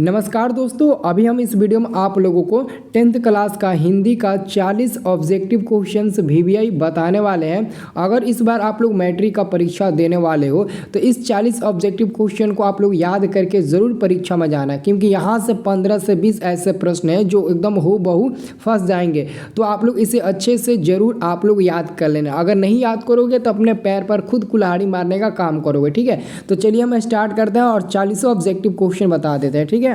नमस्कार दोस्तों, अभी हम इस वीडियो में आप लोगों को 10th क्लास का हिंदी का 40 ऑब्जेक्टिव क्वेश्चंस वीवीआई बताने वाले हैं। अगर इस बार आप लोग मैट्रिक का परीक्षा देने वाले हो तो इस 40 ऑब्जेक्टिव क्वेश्चन को आप लोग याद करके ज़रूर परीक्षा में जाना, क्योंकि यहाँ से 15 से 20 ऐसे प्रश्न हैं जो एकदम हूबहू फंस जाएंगे। तो आप लोग इसे अच्छे से ज़रूर आप लोग याद कर लेना। अगर नहीं याद करोगे तो अपने पैर पर खुद कुल्हाड़ी मारने का काम करोगे। ठीक है, तो चलिए हम स्टार्ट करते हैं और 40 ऑब्जेक्टिव क्वेश्चन बता देते हैं। ठीक है,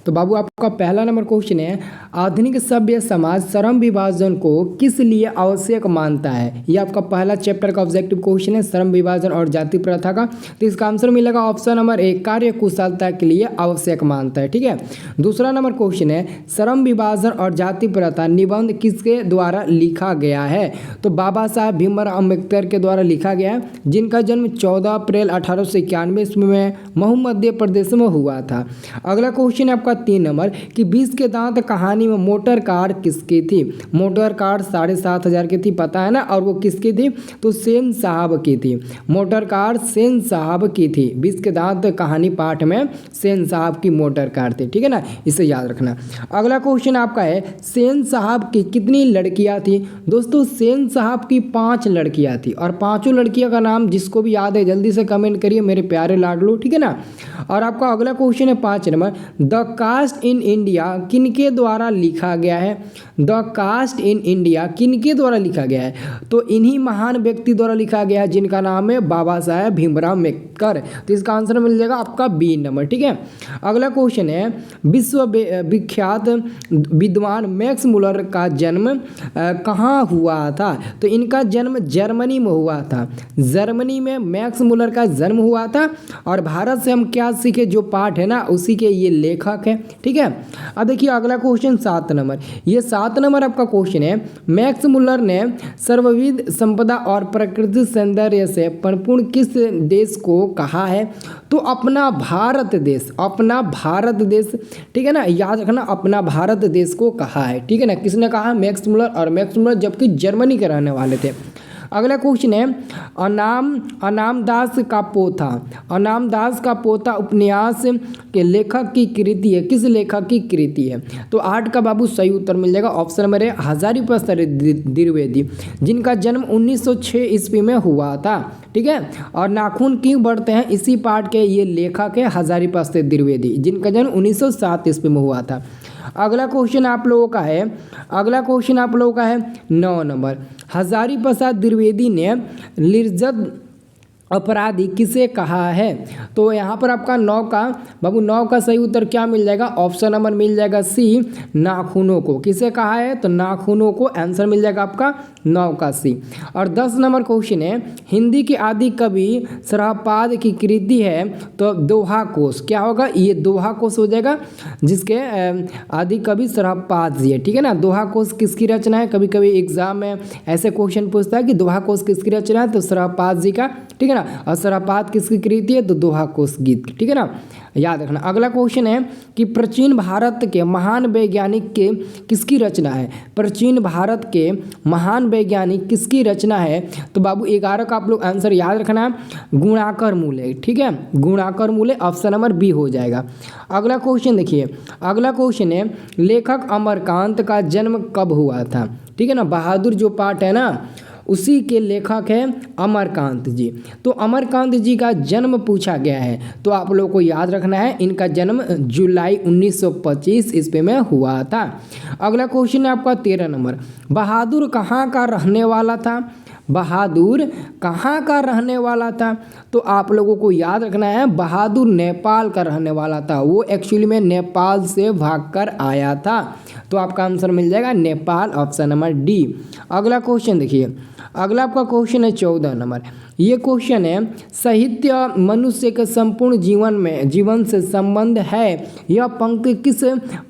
तो बाबू आपका पहला नंबर क्वेश्चन है, आधुनिक सभ्य समाज श्रम विभाजन को किस लिए आवश्यक मानता है। ये आपका पहला चैप्टर का ऑब्जेक्टिव क्वेश्चन है, श्रम विभाजन और जाति प्रथा का। तो इसका आंसर मिलेगा ऑप्शन नंबर ए, कार्य कुशलता के लिए आवश्यक मानता है। ठीक है, दूसरा नंबर क्वेश्चन है, श्रम विभाजन और जाति प्रथा निबंध किसके द्वारा लिखा गया है। तो बाबा साहब भीमराव अम्बेडकर के द्वारा लिखा गया है, जिनका जन्म 14 अप्रैल 1891 ईस्वी में महू मध्य प्रदेश में हुआ था। अगला क्वेश्चन है आपका 3 नंबर कि 20 के दांत कहानी में मोटर कार किसकी थी। मोटर कार 7,500 की थी, पता है ना, और वो किसकी थी, तो सेन साहब की थी। मोटर कार सेन साहब की थी। 20 के दांत कहानी पाठ में सेन साहब की मोटर कार थी। ठीक है ना, इसे याद रखना। अगला क्वेश्चन आपका है, सेन साहब की कितनी लड़कियां थी। दोस्तों सेन साहब की 5 लड़कियां थी, और 5 लड़कियों का नाम जिसको भी याद है जल्दी से कमेंट करिए मेरे प्यारे लाडलो। ठीक है ना, और आपका अगला क्वेश्चन है 5 number, the caste in India किनके द्वारा लिखा गया है। द कास्ट इन इंडिया किनके द्वारा लिखा गया है, तो इन्हीं महान व्यक्ति द्वारा लिखा गया है जिनका नाम है बाबा साहब भीमराव अम्बेडकर। तो इसका आंसर मिल जाएगा आपका बी नंबर। ठीक है, अगला क्वेश्चन है, विश्व विख्यात विद्वान मैक्स मुलर का जन्म कहाँ हुआ था। तो इनका जन्म जर्मनी में हुआ था। जर्मनी में मैक्स मुलर का जन्म हुआ था। और भारत से हम क्या सीखे, जो पाठ है ना उसी के ये लेखक है। ठीक है, अब देखिए अगला क्वेश्चन 7 नंबर। ये 7 नंबर आपका क्वेश्चन है, मैक्स मुलर ने सर्वविध संपदा और प्राकृतिक सौंदर्य से परिपूर्ण किस देश को कहा है। तो अपना भारत देश, अपना भारत देश। ठीक है ना, याद रखना, अपना भारत देश को कहा है। ठीक है ना, किसने कहा, मैक्स मुलर। और मैक्स मुलर जबकि जर्मनी के रहने वाले थे। अगला क्वेश्चन है, अनामदास का पोथा। अनामदास का पोथा उपन्यास के लेखक की कृति है, किस लेखक की कृति है। तो 8 का बाबू सही उत्तर मिल जाएगा ऑप्शन नंबर है, हजारीप्रसाद द्विवेदी, जिनका जन्म 1906 ईस्वी में हुआ था। ठीक है, और नाखून क्यों बढ़ते हैं, इसी पाठ के ये लेखक है हजारीप्रसाद द्विवेदी, जिनका जन्म 1907 ईस्वी में हुआ था। अगला क्वेश्चन आप लोगों का है, अगला क्वेश्चन आप लोगों का है 9 नंबर, हजारीप्रसाद द्विवेदी ने लिज्जत अपराधी किसे कहा है। तो यहाँ पर आपका 9 का बाबू 9 का सही उत्तर क्या मिल जाएगा, ऑप्शन नंबर मिल जाएगा सी, नाखूनों को। किसे कहा है, तो नाखूनों को। आंसर मिल जाएगा आपका 9 का सी। और 10 नंबर क्वेश्चन है, हिंदी के आदि कवि शरहापाद की कृति है। तो दोहा कोश क्या होगा, ये दोहा कोश हो जाएगा, जिसके आदि कवि शरहापाद जी है। ठीक है ना, दोहा कोश किसकी रचना है, कभी कभी एग्जाम में ऐसे क्वेश्चन पूछता है कि दोहा कोश किसकी रचना है, तो शरहापाद जी का। ठीक है ना, और शरहापाद किसकी कृति है, तो दोहा कोश गीत। ठीक है ना, याद रखना। अगला क्वेश्चन है कि प्राचीन भारत के महान वैज्ञानिक के किसकी रचना है। प्राचीन भारत के महान वैज्ञानिक किसकी रचना है। तो बाबू 11 का आप लोग आंसर याद रखना है, गुणाकर मूले। ठीक है, गुणाकर मूले, ऑप्शन नंबर बी हो जाएगा। अगला क्वेश्चन देखिए, अगला क्वेश्चन है, लेखक अमरकांत का जन्म कब हुआ था। ठीक है ना, बहादुर जो पाठ है ना उसी के लेखक है अमरकांत जी। तो अमरकांत जी का जन्म पूछा गया है, तो आप लोगों को याद रखना है, इनका जन्म जुलाई 1925 ईस्वी में हुआ था। अगला क्वेश्चन है आपका 13 नंबर, बहादुर कहाँ का रहने वाला था। बहादुर कहाँ का रहने वाला था। तो आप लोगों को याद रखना है, बहादुर नेपाल का रहने वाला था। वो एक्चुअली में नेपाल से भागकर आया था। तो आपका आंसर मिल जाएगा नेपाल, ऑप्शन नंबर डी। अगला क्वेश्चन देखिए, अगला आपका क्वेश्चन है 14 नंबर। ये क्वेश्चन है, साहित्य मनुष्य के संपूर्ण जीवन से संबंध है, यह पंक्ति किस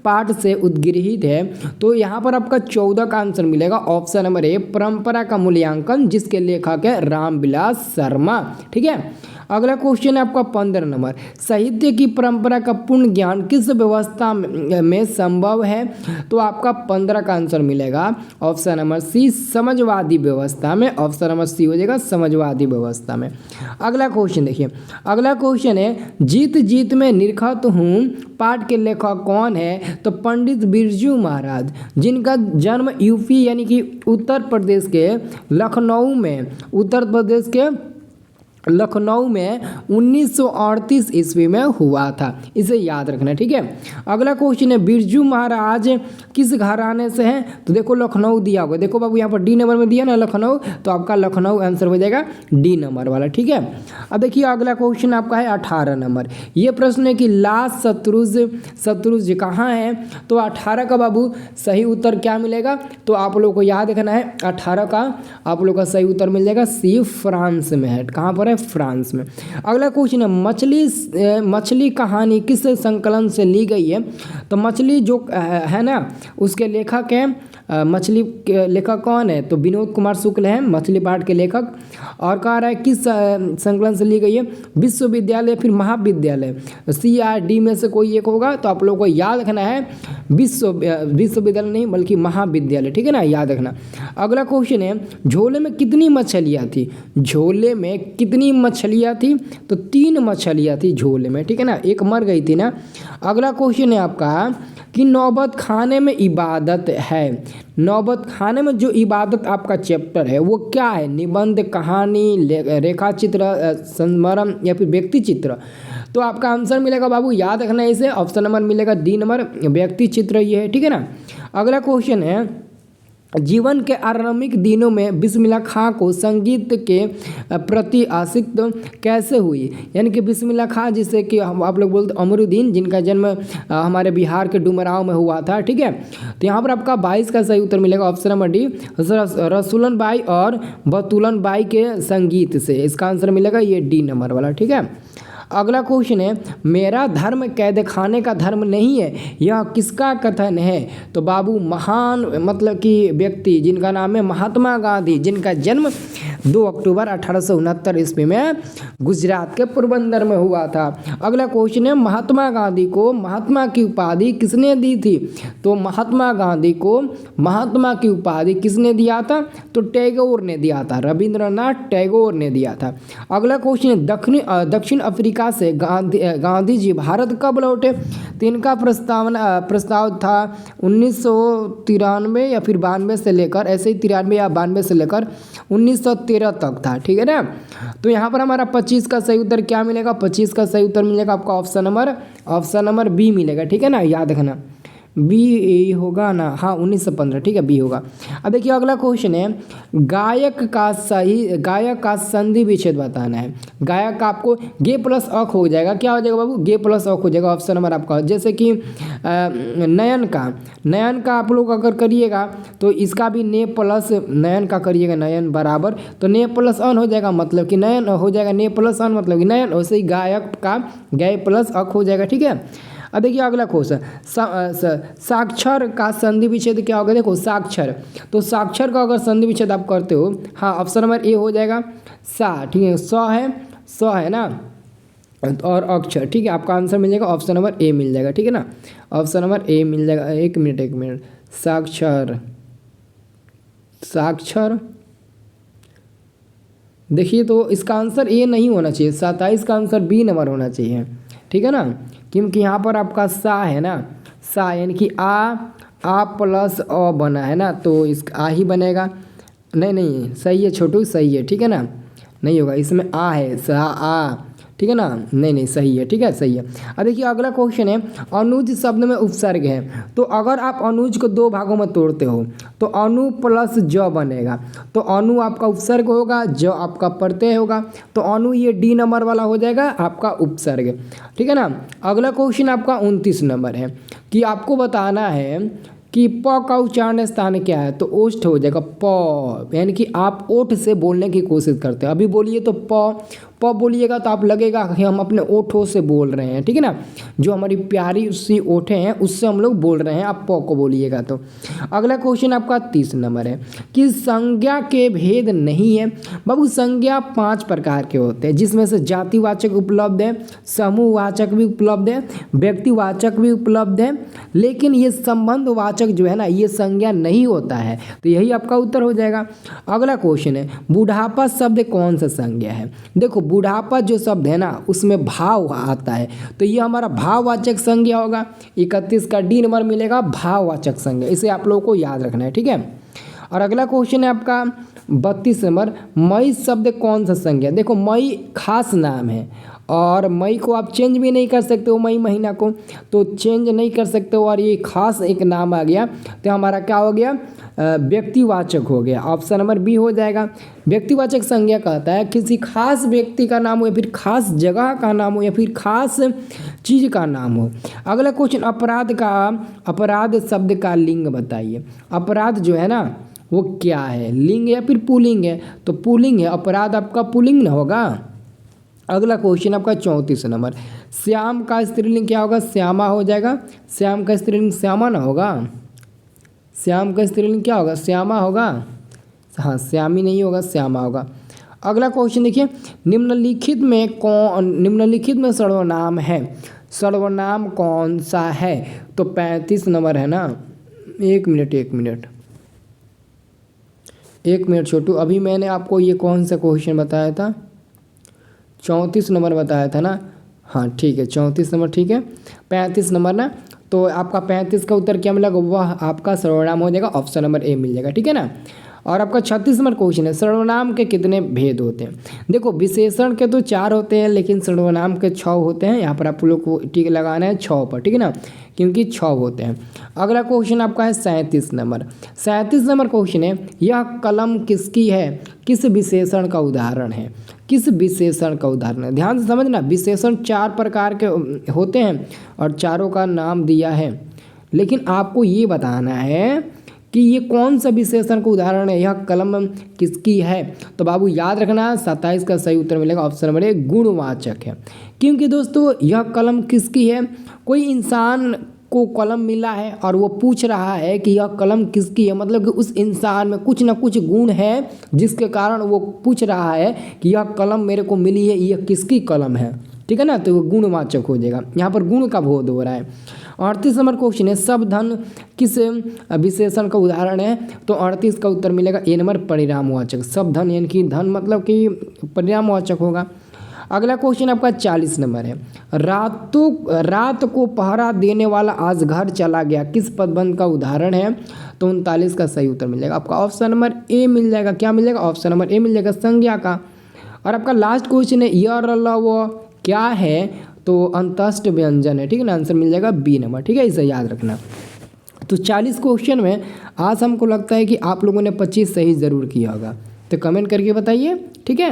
पाठ से उद्गृहित है। तो यहाँ पर आपका 14 का आंसर मिलेगा ऑप्शन नंबर ए, परंपरा का मूल्यांकन, जिसके लेखक है रामविलास शर्मा। ठीक है, अगला क्वेश्चन है आपका 15 नंबर, साहित्य की परंपरा का पूर्ण ज्ञान किस व्यवस्था में संभव है? तो आपका 15 का आंसर मिलेगा ऑप्शन नंबर सी, समाजवादी व्यवस्था में। ऑप्शन नंबर सी हो जाएगा समाजवादी व्यवस्था में। अगला क्वेश्चन देखिए, अगला क्वेश्चन है जीत जीत में निरखत हूँ पाठ के लेखक कौन है? तो पंडित बिरजू महाराज, जिनका जन्म यूपी यानी कि उत्तर प्रदेश के लखनऊ में, उत्तर प्रदेश के लखनऊ में 1938 ईस्वी में हुआ था। इसे याद रखना, ठीक है। अगला क्वेश्चन है बिरजू महाराज किस घराने से हैं? तो देखो लखनऊ दिया होगा, देखो बाबू यहाँ पर डी नंबर में दिया ना लखनऊ, तो आपका लखनऊ आंसर हो जाएगा डी नंबर वाला, ठीक है। अब देखिए अगला क्वेश्चन आपका है 18 नंबर। ये प्रश्न है कि लास्ट शत्रुज कहाँ है? तो 18 का बाबू सही उत्तर क्या मिलेगा? तो आप लोग को याद रखना है 18 का आप लोग का सही उत्तर मिल जाएगा सी, फ्रांस में है। कहाँ पर? फ्रांस में। अगला क्वेश्चन है मछली कहानी किस संकलन से ली गई है? तो मछली जो है ना उसके लेखक हैं, मछली के लेखक कौन है? तो विनोद कुमार शुक्ल हैं मछली पाठ के लेखक। और कह रहा है किस संकलन से ली गई है? विश्वविद्यालय फिर महाविद्यालय, CRD में से कोई एक होगा। तो आप लोगों को याद रखना है विश्वविद्यालय नहीं बल्कि महाविद्यालय, ठीक है ना, याद रखना। अगला क्वेश्चन है झोले में कितनी मछलियाँ थी? झोले में कितनी मछलियाँ थी? तो 3 मछलियाँ थी झोले में, ठीक है ना, एक मर गई थी ना। अगला क्वेश्चन है आपका कि नौबत खाने में इबादत है, नौबत खाने में जो इबादत आपका चैप्टर है वो क्या है? निबंध, कहानी, रेखा चित्र, संस्मरण या फिर व्यक्ति चित्र? तो आपका आंसर मिलेगा बाबू, याद रखना है इसे, ऑप्शन नंबर मिलेगा डी नंबर, व्यक्ति चित्र ये है, ठीक है ना। अगला क्वेश्चन है जीवन के आरंभिक दिनों में बिस्मिल्लाह खां को संगीत के प्रति आसक्त कैसे हुई? यानी कि बिस्मिल्लाह खां जिसे कि आप लोग बोलते अमरुद्दीन, जिनका जन्म हमारे बिहार के डुमरांव में हुआ था, ठीक है। तो यहाँ पर आपका 22 का सही उत्तर मिलेगा option number D, Rasulan by और बतूलन बाई के संगीत से। इसका आंसर मिलेगा ये डी नंबर वाला, ठीक है। अगला क्वेश्चन है मेरा धर्म कैद खाने का धर्म नहीं है, यह किसका कथन है? तो बाबू महान मतलब कि व्यक्ति जिनका नाम है महात्मा गांधी, जिनका जन्म 2 अक्टूबर 1869 ईस्वी में गुजरात के पोरबंदर में हुआ था। अगला क्वेश्चन है महात्मा गांधी को महात्मा की उपाधि किसने दी थी? तो महात्मा गांधी को महात्मा की उपाधि किसने दिया था? तो टैगोर ने दिया था, रविंद्रनाथ टैगोर ने दिया था। अगला क्वेश्चन है दक्षिण अफ्रीका से गांधी जी भारत कब लौटे? तो इनका प्रस्ताव था 1993 या फिर 92 से लेकर, ऐसे ही 93 या 92 से लेकर 1913 तक था, ठीक है ना। तो यहाँ पर हमारा 25 का सही उत्तर क्या मिलेगा? 25 का सही उत्तर मिलेगा आपका ऑप्शन नंबर बी मिलेगा, ठीक है ना, याद रखना बी होगा ना, हाँ 1915, ठीक है बी होगा। अब देखिए अगला क्वेश्चन है गायक का संधि विच्छेद बताना है। गायक का आपको गे प्लस अक हो जाएगा, क्या हो जाएगा बाबू? गे प्लस अक हो जाएगा, ऑप्शन नंबर आपका। जैसे कि नयन का आप लोग अगर करिएगा तो इसका भी ने प्लस नयन का करिएगा, नयन बराबर तो ने प्लस अन हो जाएगा, मतलब कि नयन हो जाएगा, ने प्लस अन मतलब कि नयन, वैसे ही गायक का गे प्लस अक हो जाएगा, ठीक है। अब देखिए अगला क्वेश्चन साक्षर का संधि विच्छेद क्या होगा? देखो साक्षर, तो साक्षर का अगर संधि विच्छेद आप करते हो, हाँ ऑप्शन नंबर ए हो जाएगा सा, ठीक है, स है ना, और अक्षर, ठीक है, आपका आंसर मिल जाएगा ऑप्शन नंबर ए मिल जाएगा, ठीक है ना, ऑप्शन नंबर ए मिल जाएगा। एक मिनट साक्षर देखिए, तो इसका आंसर ए नहीं होना चाहिए, 27 का आंसर बी नंबर होना चाहिए, ठीक है ना, क्योंकि यहाँ पर आपका सा है ना, सा यानी कि आ प्लस अ बना है ना, तो इस आ ही बनेगा। नहीं सही है छोटू, सही है, ठीक है ना, नहीं होगा, इसमें आ है, सा आ, ठीक है ना, नहीं सही है, ठीक है, सही है। अब देखिए अगला क्वेश्चन है अनुज शब्द में उपसर्ग है, तो अगर आप अनुज को 2 भागों में तोड़ते हो तो अनु प्लस ज बनेगा, तो अनु आपका उपसर्ग होगा, ज आपका प्रत्यय होगा, तो अनु ये डी नंबर वाला हो जाएगा आपका उपसर्ग, ठीक है ना। अगला क्वेश्चन आपका 29 नंबर है कि आपको बताना है कि प का उच्चारण स्थान क्या है? तो ओष्ठ हो जाएगा प, यानी कि आप ओठ से बोलने की कोशिश करते हैं। अभी बोलिए तो प प बोलिएगा तो आप लगेगा कि हम अपने ओठों से बोल रहे हैं, ठीक है ना, जो हमारी प्यारी सी ओठे हैं उससे हम लोग बोल रहे हैं, आप प को बोलिएगा तो। अगला क्वेश्चन आपका 30 नंबर है कि संज्ञा के भेद नहीं है। बाबू संज्ञा 5 प्रकार के होते हैं, जिसमें से जातिवाचक उपलब्ध है, समूहवाचक भी उपलब्ध है, व्यक्तिवाचक भी उपलब्ध है, लेकिन ये संबंधवाचक जो है ना ये संज्ञा नहीं होता है। तो यही आपका उत्तर हो जाएगा। अगला क्वेश्चन है बुढ़ापा शब्द कौन सा संज्ञा है। देखो बुढ़ापा जो शब्द है ना उसमें भाव आता है, तो ये हमारा भाववाचक संज्ञा होगा। 31 का डी नंबर मिलेगा भाववाचक संज्ञा, इसे आप लोगों को याद रखना है, ठीक है। और अगला क्वेश्चन है आपका 32 नंबर, मई शब्द कौन सा संज्ञा। देखो मई खास नाम है और मई को आप चेंज भी नहीं कर सकते हो, मई महीना को तो चेंज नहीं कर सकते हो, और ये खास एक नाम आ गया तो हमारा क्या हो गया, व्यक्तिवाचक हो गया। ऑप्शन नंबर बी हो जाएगा। व्यक्तिवाचक संज्ञा कहता है किसी खास व्यक्ति का नाम हो या फिर खास जगह का नाम हो या फिर खास चीज़ का नाम हो। अगला क्वेश्चन अपराध शब्द का लिंग बताइए। अपराध जो है ना वो क्या है, लिंग या फिर पुल्लिंग है, तो पुल्लिंग है, अपराध आपका पुल्लिंग ना होगा। अगला क्वेश्चन आपका 34 नंबर, श्याम का स्त्रीलिंग क्या होगा, श्यामा हो जाएगा। श्याम का स्त्रीलिंग श्यामा ना होगा, श्याम का स्त्रीलिंग क्या होगा, श्यामा होगा। हाँ श्यामी नहीं होगा, श्यामा होगा। अगला क्वेश्चन देखिए, निम्नलिखित में सर्वनाम है, सर्वनाम कौन सा है। तो 35 नंबर है ना, एक मिनट छोटू, अभी मैंने आपको ये कौन सा क्वेश्चन बताया था, 34 नंबर बताया था ना। हाँ ठीक है 34 नंबर, ठीक है 35 नंबर ना, तो आपका 35 का उत्तर क्या मिलेगा, वह आपका सर्वनाम हो जाएगा, ऑप्शन नंबर ए मिल जाएगा, ठीक है ना। और आपका 36 नंबर क्वेश्चन है, सर्वनाम के कितने भेद होते हैं। देखो विशेषण के तो 4 होते हैं लेकिन सर्वनाम के 6 होते हैं। यहाँ पर आप लोग को टिक लगाना है 6 पर, ठीक है ना, क्योंकि 6 होते हैं। अगला क्वेश्चन आपका है 37 नंबर। 37 नंबर क्वेश्चन है, यह कलम किसकी है, किस विशेषण का उदाहरण है, किस विशेषण का उदाहरण है। ध्यान से समझना, विशेषण 4 प्रकार के होते हैं और चारों का नाम दिया है, लेकिन आपको ये बताना है कि ये कौन सा विशेषण का उदाहरण है, यह कलम किसकी है। तो बाबू याद रखना 27 का सही उत्तर मिलेगा, ऑप्शन नंबर ए गुणवाचक है। क्योंकि दोस्तों यह कलम किसकी है, कोई इंसान को कलम मिला है और वो पूछ रहा है कि यह कलम किसकी है, मतलब कि उस इंसान में कुछ ना कुछ गुण है जिसके कारण वो पूछ रहा है कि यह कलम मेरे को मिली है, यह किसकी कलम है, ठीक है ना, तो वो गुणवाचक हो जाएगा। यहाँ पर गुण का बोध हो रहा है। 38 नंबर क्वेश्चन है, सब धन किस विशेषण का उदाहरण है। तो 38 का उत्तर मिलेगा ए नंबर परिणामवाचक। सब धन यानी कि धन मतलब कि परिणामवाचक होगा। अगला क्वेश्चन आपका 40 नंबर है, रात को पहरा देने वाला आज घर चला गया, किस पदबंध का उदाहरण है। तो 39 का सही उत्तर मिलेगा आपका, ऑप्शन नंबर ए मिल जाएगा। क्या मिल जाएगा, ऑप्शन नंबर ए मिल जाएगा, संज्ञा का। और आपका लास्ट क्वेश्चन है, यह क्या है, तो अंतस्थ व्यंजन है, ठीक है ना, आंसर मिल जाएगा बी नंबर, ठीक है, इसे याद रखना। तो 40 क्वेश्चन में आज हमको लगता है कि आप लोगों ने 25 सही ज़रूर किया होगा, तो कमेंट करके बताइए, ठीक है।